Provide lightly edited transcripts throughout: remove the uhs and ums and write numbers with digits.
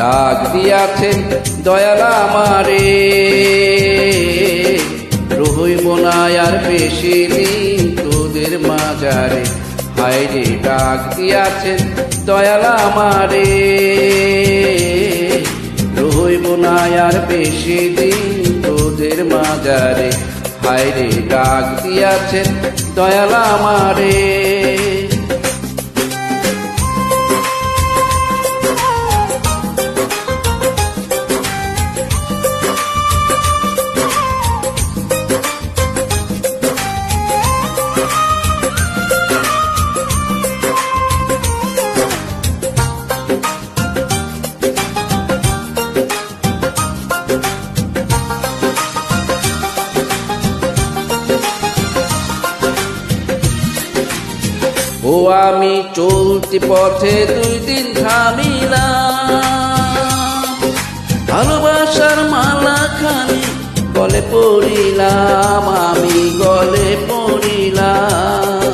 ডাক দিয়াছেন দয়াল আমারে, রহইব না আর বেশি দিন তোদের মাঝারে। হায়রে ডাক দিয়াছেন দয়াল আমারে, রহইব না আর বেশি দিন তোদের মাঝারে। হায়রে ডাক দিয়াছেন দয়াল আমারে। ও আমি চলতি পথে 2 দিন থামিলাম, ভালোবাসার মালা খানি গলে পড়িলাম, আমি গলে পড়িলাম।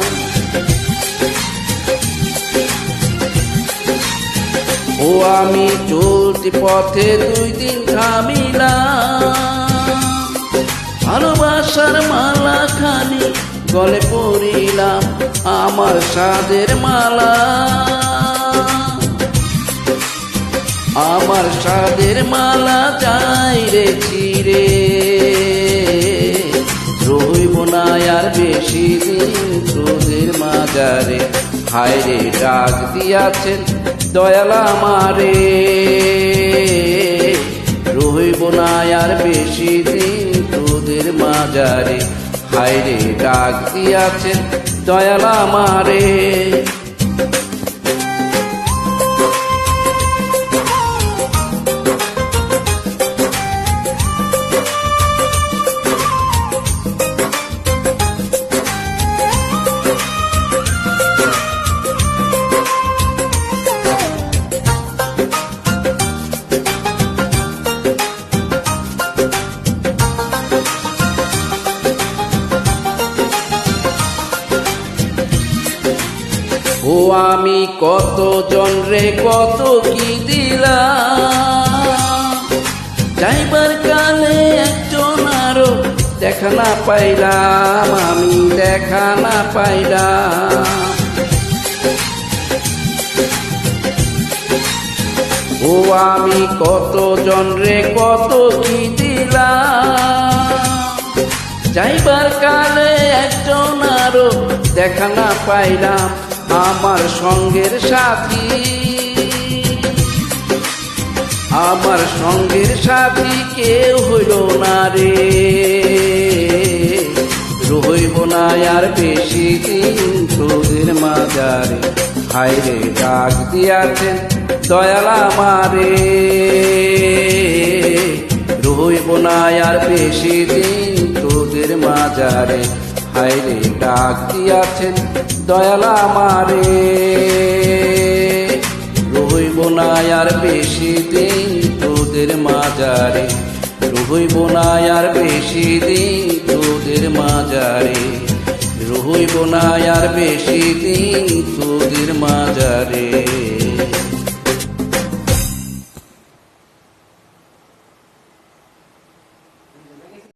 ও আমি চলতি পথে 2 দিন থামিলাম, ভালোবাসার মালা খানি গলে পড়িলাম, আমার সাদের মালা, আমার সাদের মালা যাই রে চিরে। রইব না আর বেশি দিন তোদের মাঝারে। হায়রে ডাক দিয়াছেন দয়াল আমারে, রইব না আর বেশি দিন তোদের মাঝারে। হায়রে ডাক দিয়াছেন দয়াল আমারে। ও আমি কত জন রে কত কি দিলাম, যাইবার কালে একজন আরো দেখা না পাইলাম, আমি দেখা না পাইলাম। ও আমি কত জন রে কত কি দিলাম, যাইবার কালে একজন আরো দেখা না পাইলাম, আমার সঙ্গের সাথী, আমার সঙ্গের সাথী কেউ হইল না রে। রইব না আর বেশি দিন তোদের মাঝারে। হায়রে ডাক দিয়াছেন দয়াল আমারে, রইব না আর বেশি দিন তোদের মাঝারে। হায়রে ডাক দিয়াছেন দয়াল আমারে, রইব না আর বেশি দিন তোদের মাঝারে। রইব না আর বেশি দিন তোদের মাঝারে। রইব না আর বেশি দিন তোদের মাঝারে।